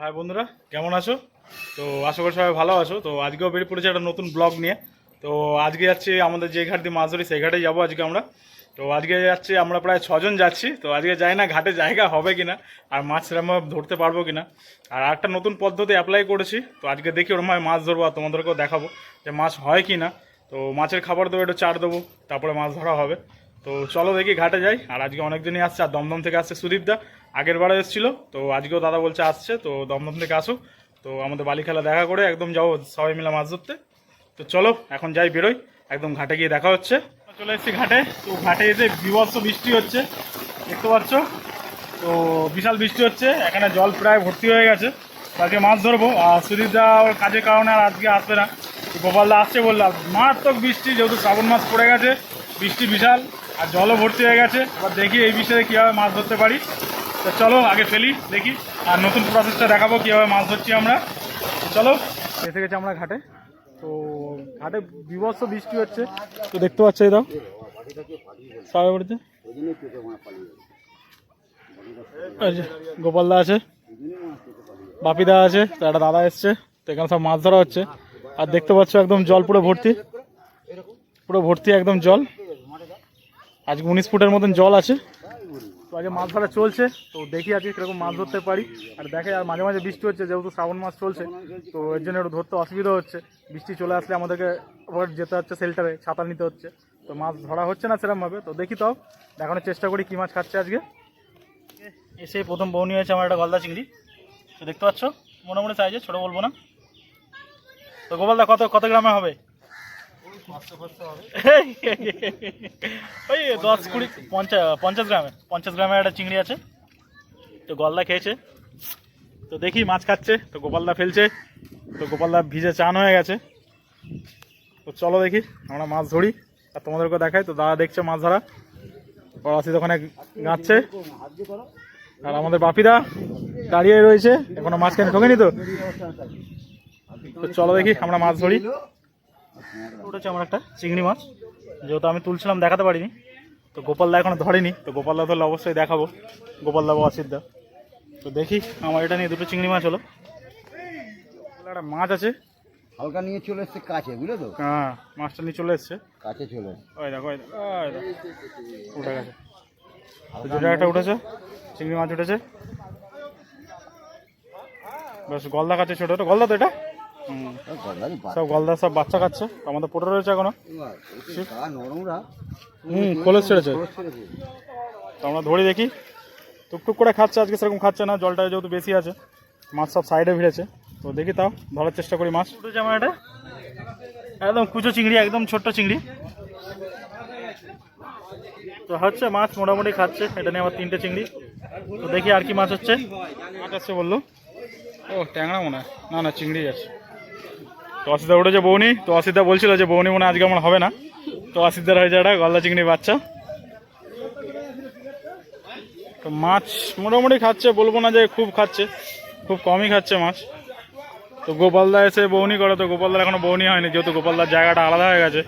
High বন্ধুরা, কেমন আছো? তো আশা করি সবাই ভালো আছো। তো আজকেও বেরিয়ে পড়েছে একটা নতুন ব্লগ নিয়ে। তো আজকে যাচ্ছি আমাদের যে ঘাট দিয়ে মাছ ধরি সেই ঘাটেই যাবো আজকে আমরা। তো আজকে যাচ্ছি আমরা প্রায় 6 জন যাচ্ছি। তো আজকে যাই না ঘাটে জায়গা হবে কিনা আর মাছ সেরকম ধরতে পারবো কিনা। আর একটা নতুন পদ্ধতি অ্যাপ্লাই করেছি। তো আজকে দেখি ওরকম মাছ ধরবো আর তোমাদেরকেও দেখাবো যে মাছ হয় কি না। তো মাছের খাবার দেবো, একটু চার দেবো, তারপরে মাছ ধরা হবে। তো চলো দেখি ঘাটে যাই। আর আজকে অনেকজনই আসছে, আর দমদম থেকে আসছে সুদীপদা, আগের বারে এসেছিলো। তো আজকেও দাদা বলছে আসছে, তো দমদম থেকে আসুক। তো আমাদের বালি খেলা দেখা করে একদম যাবো সবাই মিলে মাছ ধরতে। তো চলো এখন যাই, বেরোই, একদম ঘাটে গিয়ে দেখা হচ্ছে। চলে এসেছি ঘাটে। তো ঘাটে এসে বিভৎস বৃষ্টি হচ্ছে, দেখতে পাচ্ছ। তো বিশাল বৃষ্টি হচ্ছে, এখানে জল প্রায় ভর্তি হয়ে গেছে। আজকে মাছ ধরবো। আর সুদীপদা ওর কাজের কারণে আর আজকে আসবে না। গোপালদা আসছে বললাম। মারাত্মক বৃষ্টি, যেহেতু শ্রাবণ মাস পড়ে গেছে, বৃষ্টি বিশাল আর জলও ভর্তি হয়ে গেছে। এবার দেখি এই বিষয়ে কীভাবে মাছ ধরতে পারি। তো চলো আগে ফেলি, দেখি, আর নতুন প্রসেসটা দেখাবো কীভাবে মাছ ধরছি আমরা। চলো, এসে গেছি আমরা ঘাটে। তো ঘাটে বিভৎস বৃষ্টি হচ্ছে, তো দেখতে পাচ্ছ এই দাও সবাই পড়েছে। গোপালদা আছে, বাপিদা আছে, তো একটা দাদা এসছে। তো এখানে সব মাছ ধরা হচ্ছে। আর দেখতে পাচ্ছ একদম জল পুরো ভর্তি, পুরো ভর্তি একদম জল। আজকে 19 ফুটের মতন জল আছে। তো আজকে মাছ ধরা চলছে। তো দেখি আজকে কীরকম মাছ ধরতে পারি। আর দেখে, আর মাঝে মাঝে বৃষ্টি হচ্ছে, যেহেতু শ্রাবণ মাস চলছে, তো এর জন্য একটু ধরতে অসুবিধা হচ্ছে। বৃষ্টি চলে আসলে আমাদেরকে আবার যেতে হচ্ছে শেল্টারে, ছাতা নিতে হচ্ছে। তো মাছ ধরা হচ্ছে না সেরকমভাবে। তো দেখি, তাও দেখানোর চেষ্টা করি কী মাছ খাচ্ছে আজকে। এসে প্রথম বউনি হয়েছে আমার একটা গলদা চিংড়ি। তো দেখতে পাচ্ছ মোটামুটি সাইজে, ছোটো বলবো না। তো গোপালদা কত কত গ্রামে হবে? ওই 10-20 50 গ্রামে, 50 গ্রামের একটা চিংড়ি আছে। তো গলদা খেয়েছে, তো দেখি মাছ খাচ্ছে। তো গোপালদা ফেলছে, তো গোপালদা ভিজে চান হয়ে গেছে। তো চলো দেখি আমরা মাছ ধরি আর তোমাদেরকে দেখাই। তো দাদা দেখছে মাছ ধরা, পড়াশি ওখানে গাঁচ্ছে। আর আমাদের বাপিদা দাঁড়িয়ে রয়েছে, এখনো মাঝখানে ঢোকেনি। তো তো চলো দেখি আমরা মাছ ধরি। উঠেছে আমার একটা চিংড়ি মাছ, যেহেতু আমি তুলছিলাম দেখাতে পারিনি। তো গোপালদা এখনো ধরেনি, তো গোপালদা ধরলে অবশ্যই দেখাবো, গোপালদা বা অসিতদা। তো দেখি আমার এটা নিয়ে দুটো চিংড়ি মাছ হলো। একটা মাছ আছে হালকা নিয়ে চলে এসছে কাছে, বুঝলে তো? হ্যাঁ, মাছটা নিয়ে চলে এসছে কাছে চলে ওই দেখো, ওই দেখো, উঠে গেছে। তো যেটা একটা উঠেছে, চিংড়ি মাছ উঠেছে। বেশ গলদা খাচ্ছে, ছোটো ছোটো গলদা তো এটা। সব গলদা, সব বাচ্চা খাচ্ছে। আমাদের পড়ে রয়েছে এখনো। খোলস ছেড়েছে। তো আমরা ধরি দেখি, টুকটুক করে খাচ্ছে। আজকে সেরকম খাচ্ছে না, জলটা যেহেতু বেশি আছে, মাছ সব সাইডে ভিড়েছে। তো দেখি, তাও ধরার চেষ্টা করি। মাছ উঠেছে আমার এটা, একদম কুচো চিংড়ি, একদম ছোট্ট চিংড়ি। তো হচ্ছে মাছ মোটামুটি খাচ্ছে। এটা নিয়ে আমার 3টে চিংড়ি। তো দেখি আর কি মাছ হচ্ছে। মাছ আসছে বললো, ও ট্যাংরা মনে হয়, না না চিংড়ি আছে। তো অসিদা উঠেছে বৌনি। তো অসিদা বলছিল যে বৌনি মনে আজকে আমার হবে না। তো অসিদার হয়েছে একটা গলদা চিংড়ি বাচ্চা। তো মাছ মোটামুটি খাচ্ছে, বলবো না যে খুব খাচ্ছে, খুব কমই খাচ্ছে মাছ। তো গোপালদা এসে বৌনি করে। তো গোপালদার এখনো বৌনি হয়নি, যেহেতু গোপালদার জায়গাটা আলাদা হয়ে গেছে।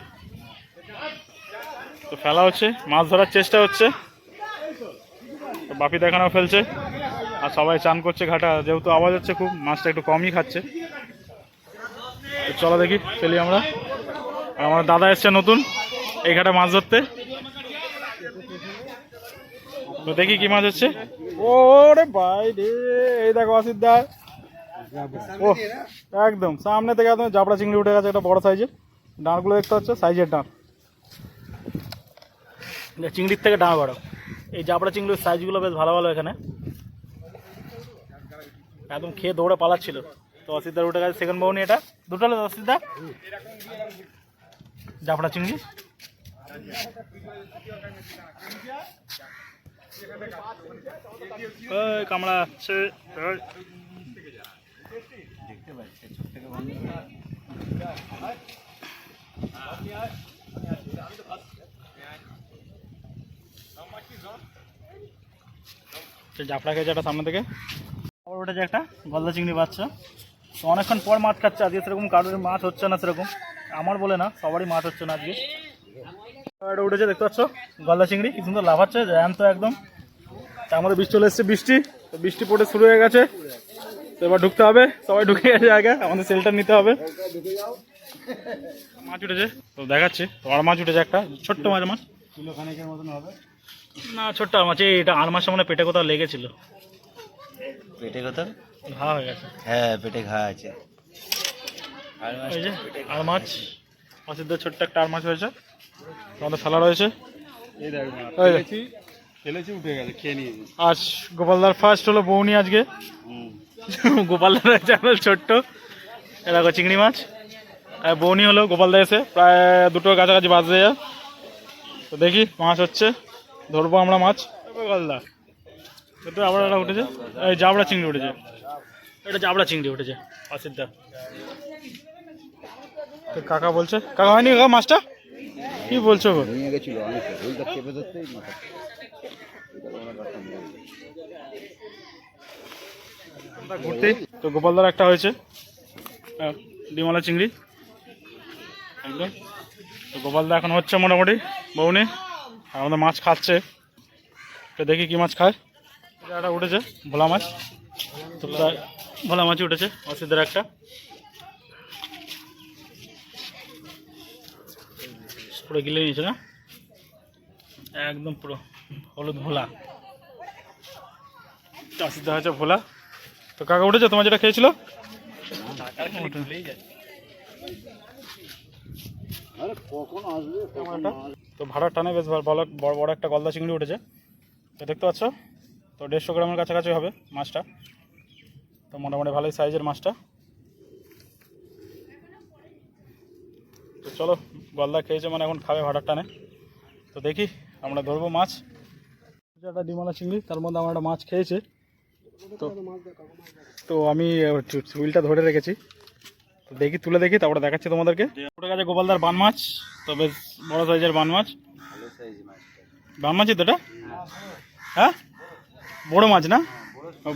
তো ফেলা হচ্ছে, মাছ ধরার চেষ্টা হচ্ছে। তো বাপি দেখানো ফেলছে, আর সবাই চান করছে ঘাটা, যেহেতু আওয়াজ হচ্ছে খুব, মাছটা একটু কমই খাচ্ছে। তো চলো দেখি ফেলি আমরা। আর আমার দাদা এসছে নতুন এই ঘাটে মাছ ধরতে। তো দেখি কি মাছ হচ্ছে। ওরে ভাই রে, এই দেখো অসিতদা, ও একদম সামনে থেকে একদম জাবড়া চিংড়ি উঠে গেছে, একটা বড় সাইজের। ডাঁড়গুলো দেখতে হচ্ছে, সাইজের ডাঁড়, চিংড়ির থেকে ডাঁড় বড়। এই জাবড়া চিংড়ির সাইজগুলো বেশ ভালো ভালো এখানে, একদম খেয়ে দৌড়ে পালাচ্ছিল। তো অসিতদার উঠে গেছে সেকেন্ড বউনি। এটা দুটো হলো অসিতদা, জাবড়া চিংড়ি। কামড়া আছে, জাফরা খেয়েছে একটা সামনে থেকে। আবার উঠেছে একটা গলদা চিংড়ি বাচ্চা। তো অনেকক্ষণ পর মাছ খাচ্ছে আজকে, সেরকম কারোর মাছ হচ্ছে না সেরকম, আমার বলে না, সবারই মাছ হচ্ছে না আজকে। এটা উঠেছে, দেখতে পাচ্ছ গলদা চিংড়ি কি সুন্দর লাফাচ্ছে, জ্যান্ত একদম। তার মধ্যে বৃষ্টি চলে এসছে, বৃষ্টি, তো বৃষ্টি পড়ে শুরু হয়ে গেছে। তো এবার ঢুকতে হবে, সবাই ঢুকে গেছে জায়গায়, আমাদের সেলটা নিতে হবে। মাছ উঠেছে তো দেখাচ্ছি, তো আর মাছ উঠেছে একটা ছোট্ট মাছ, কিলো খানেকের মতন হবে। না ছোট্ট আর মাছ, এটা আর মাছটা মানে পেটে কোথাও লেগেছিল, পেটে কথা? ঘা হয়ে গেছে। হ্যাঁ পেটে ঘা আছে। আর এই যে আর মাছ, মাছের দিয়ে ছোট্ট একটা আর মাছ হয়েছে, আমাদের থালা রয়েছে। এই দেখ এই যে। ফেলেছি উঠে গেছে, খেয়ে নিয়েছি। আজ গোপালদার ফার্স্ট হলো বৌনি আজকে। গোপালদার চ্যানেল ছোট্ট, এরকম চিংড়ি মাছ আর বৌনি হলো গোপালদা এসে প্রায় দুটোর কাছাকাছি বাজতে যায়। তো দেখি মাছ হচ্ছে, ধরবো আমরা মাছ। গোপালদা এটা আবার একটা উঠেছে, এই জাবড়া চিংড়ি উঠেছে, এটা জাবড়া চিংড়ি উঠেছে অসিদ্ধা। তো কাকা বলছে, কাকা হয়নি কাকা মাছটা, কি বলছো গো? নিয়ে গেছিল অনেকটা, ওইটা চেপে ধরতেই মাথা। ঘুরতেই তো গোপালদার একটা হয়েছে ডিমওয়ালা চিংড়ি একদম। তো গোপালদা এখন হচ্ছে মোটামুটি বউনি, আর আমাদের মাছ খাচ্ছে। তো দেখি কি মাছ খায়। একটা উঠেছে ভোলা মাছ, তো প্রায় ভোলা মাছই উঠেছে অসিদ্ধের একটা। পুরো গিলে নিয়েছে না, একদম পুরো হলুদ ভোলা, অসিদ্ধ হয়েছে ভোলা। তো কাকা উঠেছে, তোমার যেটা খেয়েছিল? আরে কখন আসবে, কখন একটা আসবে? তো ভাড়ার টানে বেশ ভালো বড় বড় একটা গলদা চিংড়ি উঠেছে, তো দেখতে পাচ্ছ। তো 150 গ্রামের কাছাকাছি হবে মাছটা, তো মোটামুটি ভালোই সাইজের মাছটা। তো চলো, গলদা খেয়েছে মানে এখন খাবে ভাড়ার টানে। তো দেখি আমরা ধরবো মাছ। একটা ডিমালা চিংড়ি, তার মধ্যে আমরা একটা মাছ খেয়েছে। তো তো আমি হুইলটা ধরে রেখেছি, তো দেখি তুলে দেখি, তারপরে দেখাচ্ছি তোমাদেরকে। ওটা কাছে গোপালদার বান মাছ, তো বেশ বড় সাইজের বান মাছ। বান মাছই তো এটা, হ্যাঁ বড় মাছ না,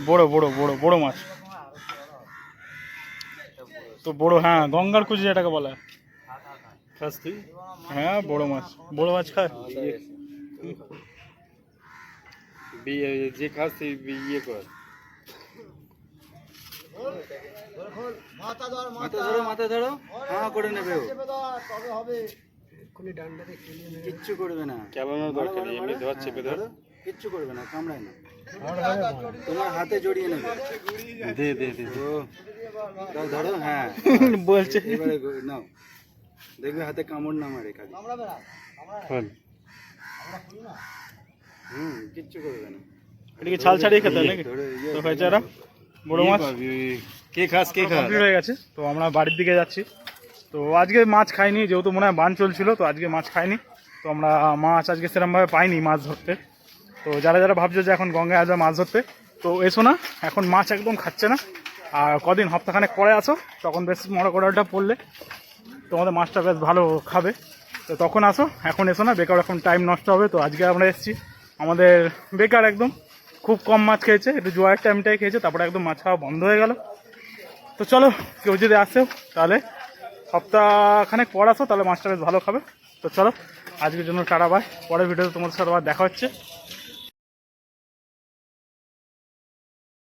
বড় বড় বড় বড় মাছ তো বড়, হ্যাঁ গঙ্গার কুচি যেটাকে বলে। খাস তুই? হ্যাঁ বড় মাছ খায় যে খাস ইয়ে কর, মাথা ধরো, হ্যাঁ করে নেবে ও, কিচ্ছু করবে না, কেলানোর দরকার নেই, এমনি ধর চেপে ধর, কিচ্ছু করবে না, কামড়ায় না, তোমার হাতে জড়িয়ে নেবে। দে দে দে ও দাও, ধরো, হ্যাঁ বলছে। এবারে নাও, দেখবে হাতে কামড় না মারে খালি। কিচ্ছু করবে না। এটাকে ছাল ছাড়িয়ে খেতে হয় নাকি? তো হয়েছে এরা বড় মাছ কে খাস কে খাস কমপ্লিট হয়ে গেছে। তো আমরা বাড়ির দিকে যাচ্ছি। তো আজকে মাছ খাইনি, যেহেতু মনে হয় বান চলছিল, তো আজকে মাছ খাইনি। তো আমরা মাছ আজকে সেরকমভাবে পাইনি মাছ ধরতে। তো যারা যারা ভাবছো যে এখন গঙ্গায় আসবে মাছ ধরতে, তো এসো না, এখন মাছ একদম খাচ্ছে না। আর কদিন সপ্তাহখানেক পরে আসো, তখন বেশ বড় কোড়ালটা পড়লে তোমাদের মাছটা বেশ ভালো খাবে। তো তখন আসো, এখন এসো না, বেকার এখন টাইম নষ্ট হবে। তো আজকে আমরা এসেছি, আমাদের বেকার একদম খুব কম মাছ খেয়েছে, একটু জোয়ার টাইমটাই খেয়েছে, তারপরে একদম মাছ খাওয়া বন্ধ হয়ে গেল। তো চলো, কেউ যদি আসেও তাহলে সপ্তাহখানেক পর আসো, তাহলে মাছটা বেশ ভালো খাবে। তো চলো, আজকের জন্য টাটা বাই, পরের ভিডিওতে তোমাদের সাথে আবার দেখা হচ্ছে।